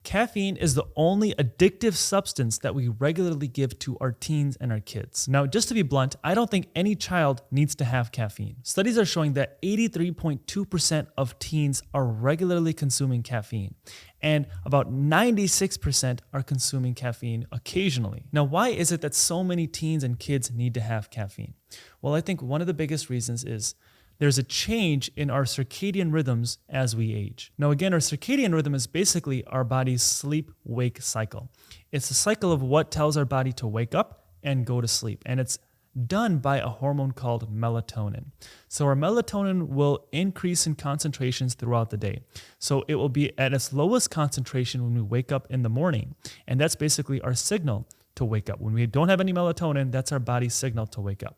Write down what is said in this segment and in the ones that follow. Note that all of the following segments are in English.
caffeine is the only addictive substance that we regularly give to our teens and our kids. Now, just to be blunt, I don't think any child needs to have caffeine. Studies are showing that 83.2% of teens are regularly consuming caffeine, and about 96% are consuming caffeine occasionally. Now, why is it that so many teens and kids need to have caffeine? Well, I think one of the biggest reasons is there's a change in our circadian rhythms as we age. Now again, our circadian rhythm is basically our body's sleep-wake cycle. It's a cycle of what tells our body to wake up and go to sleep. And it's done by a hormone called melatonin. So our melatonin will increase in concentrations throughout the day. So it will be at its lowest concentration when we wake up in the morning. And that's basically our signal to wake up. When we don't have any melatonin, that's our body's signal to wake up.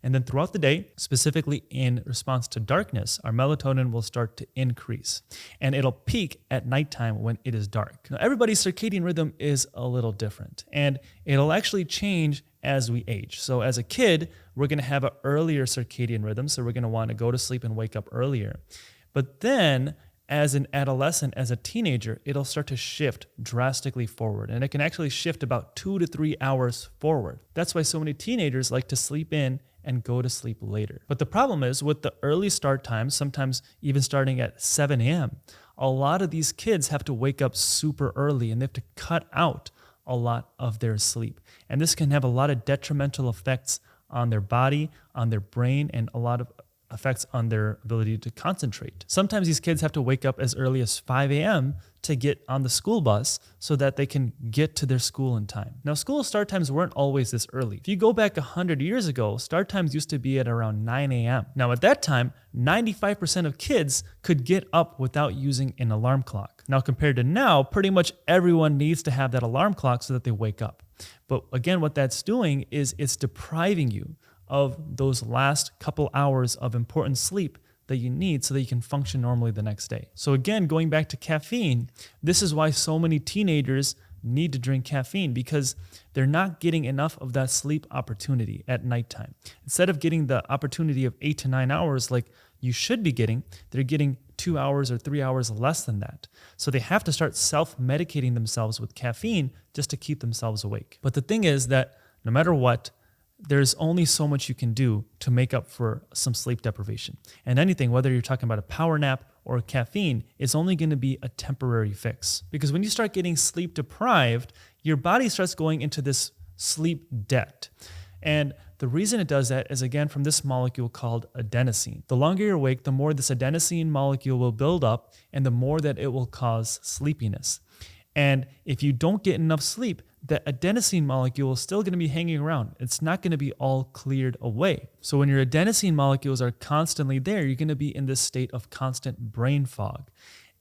And then throughout the day, specifically in response to darkness, our melatonin will start to increase. And it'll peak at nighttime when it is dark. Now, everybody's circadian rhythm is a little different. And it'll actually change as we age. So as a kid, we're going to have an earlier circadian rhythm. So we're going to want to go to sleep and wake up earlier. But then as an adolescent, as a teenager, it'll start to shift drastically forward. And it can actually shift about 2 to 3 hours forward. That's why so many teenagers like to sleep in and go to sleep later. But the problem is with the early start times, sometimes even starting at 7 a.m., a lot of these kids have to wake up super early and they have to cut out a lot of their sleep. And this can have a lot of detrimental effects on their body, on their brain, and a lot of effects on their ability to concentrate. Sometimes these kids have to wake up as early as 5 a.m. to get on the school bus so that they can get to their school in time. Now, school start times weren't always this early. If you go back 100 years ago, start times used to be at around 9 a.m. Now, at that time, 95% of kids could get up without using an alarm clock. Now, compared to now, pretty much everyone needs to have that alarm clock so that they wake up. But again, what that's doing is it's depriving you of those last couple hours of important sleep that you need so that you can function normally the next day. So again, going back to caffeine, this is why so many teenagers need to drink caffeine, because they're not getting enough of that sleep opportunity at nighttime. Instead of getting the opportunity of 8 to 9 hours like you should be getting, they're getting 2 hours or 3 hours less than that. So they have to start self-medicating themselves with caffeine just to keep themselves awake. But the thing is that no matter what, there's only so much you can do to make up for some sleep deprivation. And anything, whether you're talking about a power nap or caffeine, is only going to be a temporary fix. Because when you start getting sleep deprived, your body starts going into this sleep debt. And the reason it does that is, again, from this molecule called adenosine. The longer you're awake, the more this adenosine molecule will build up and the more that it will cause sleepiness. And if you don't get enough sleep, the adenosine molecule is still going to be hanging around. It's not going to be all cleared away. So when your adenosine molecules are constantly there, you're going to be in this state of constant brain fog.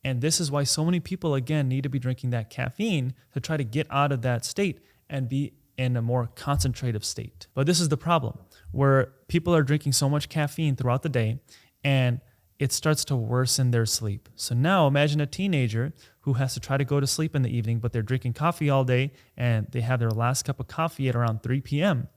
And this is why so many people, again, need to be drinking that caffeine to try to get out of that state and be in a more concentrative state. But this is the problem, where people are drinking so much caffeine throughout the day and it starts to worsen their sleep. So now imagine a teenager who has to try to go to sleep in the evening, but they're drinking coffee all day and they have their last cup of coffee at around 3 p.m.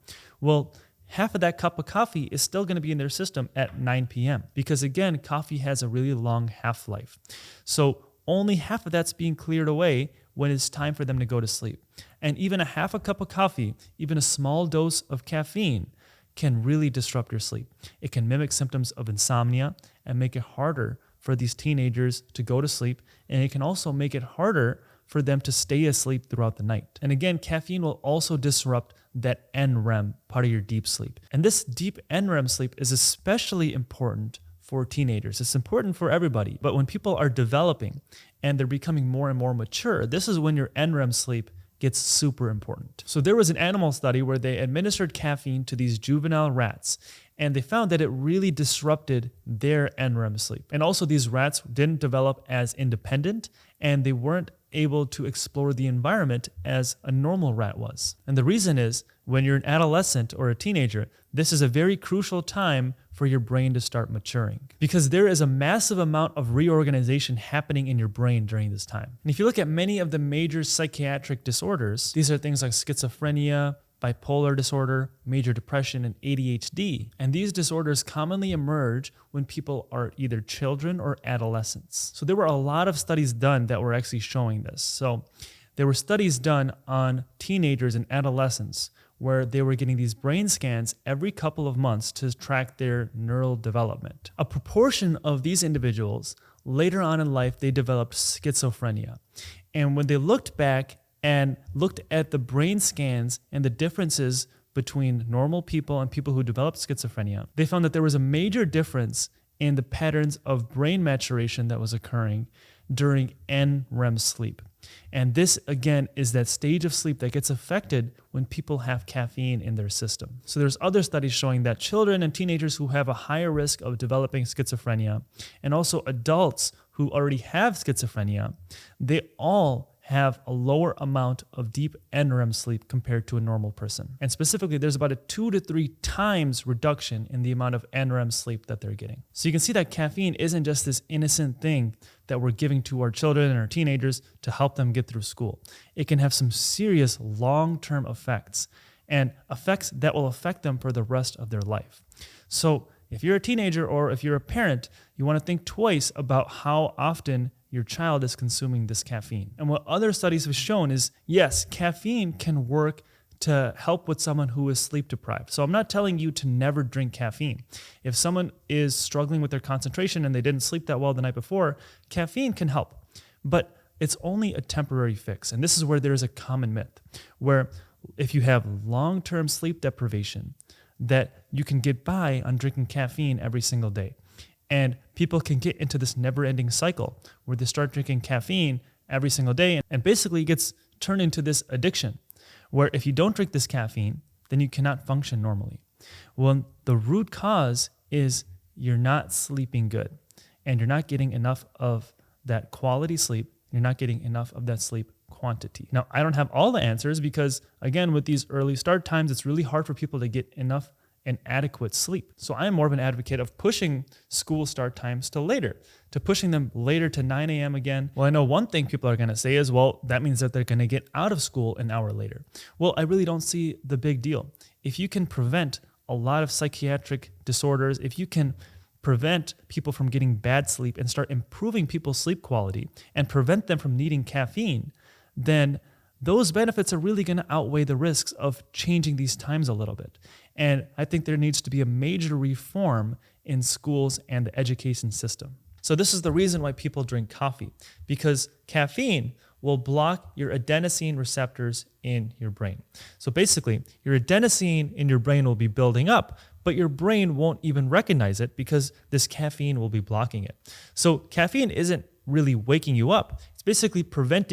Well, half of that cup of coffee is still going to be in their system at 9 p.m. because, again, coffee has a really long half-life. So only half of that's being cleared away when it's time for them to go to sleep. And even a half a cup of coffee, even a small dose of caffeine, can really disrupt your sleep. It can mimic symptoms of insomnia and make it harder for these teenagers to go to sleep. And it can also make it harder for them to stay asleep throughout the night. And again, caffeine will also disrupt that NREM, part of your deep sleep. And this deep NREM sleep is especially important for teenagers. It's important for everybody. But when people are developing and they're becoming more and more mature, this is when your NREM sleep gets super important. So there was an animal study where they administered caffeine to these juvenile rats, and they found that it really disrupted their NREM sleep. And also these rats didn't develop as independent, and they weren't able to explore the environment as a normal rat was. And the reason is, when you're an adolescent or a teenager, this is a very crucial time for your brain to start maturing, because there is a massive amount of reorganization happening in your brain during this time. And if you look at many of the major psychiatric disorders, these are things like schizophrenia, bipolar disorder, major depression, and ADHD. And these disorders commonly emerge when people are either children or adolescents. So there were a lot of studies done that were actually showing this. So there were studies done on teenagers and adolescents where they were getting these brain scans every couple of months to track their neural development. A proportion of these individuals, later on in life, they developed schizophrenia. And when they looked back and looked at the brain scans and the differences between normal people and people who developed schizophrenia, they found that there was a major difference in the patterns of brain maturation that was occurring during NREM sleep. And this, again, is that stage of sleep that gets affected when people have caffeine in their system. So there's other studies showing that children and teenagers who have a higher risk of developing schizophrenia, and also adults who already have schizophrenia, they all have a lower amount of deep NREM sleep compared to a normal person. And specifically, there's about a 2 to 3 times reduction in the amount of NREM sleep that they're getting. So you can see that caffeine isn't just this innocent thing that we're giving to our children and our teenagers to help them get through school. It can have some serious long-term effects, and effects that will affect them for the rest of their life. So if you're a teenager or if you're a parent, you want to think twice about how often your child is consuming this caffeine. And what other studies have shown is, yes, caffeine can work to help with someone who is sleep deprived. So I'm not telling you to never drink caffeine. If someone is struggling with their concentration and they didn't sleep that well the night before, caffeine can help. But it's only a temporary fix. And this is where there's a common myth, where if you have long-term sleep deprivation, that you can get by on drinking caffeine every single day. And people can get into this never-ending cycle where they start drinking caffeine every single day, and basically it gets turned into this addiction where if you don't drink this caffeine, then you cannot function normally. Well, the root cause is you're not sleeping good, and you're not getting enough of that quality sleep. You're not getting enough of that sleep quantity. Now, I don't have all the answers because, again, with these early start times, it's really hard for people to get enough and adequate sleep. So I am more of an advocate of pushing school start times to later, to pushing them later to 9 a.m. again. Well, I know one thing people are going to say is, well, that means that they're going to get out of school an hour later. Well, I really don't see the big deal. If you can prevent a lot of psychiatric disorders, if you can prevent people from getting bad sleep and start improving people's sleep quality and prevent them from needing caffeine, then those benefits are really going to outweigh the risks of changing these times a little bit. And I think there needs to be a major reform in schools and the education system. So this is the reason why people drink coffee, because caffeine will block your adenosine receptors in your brain. So basically, your adenosine in your brain will be building up, but your brain won't even recognize it because this caffeine will be blocking it. So caffeine isn't really waking you up. It's basically preventing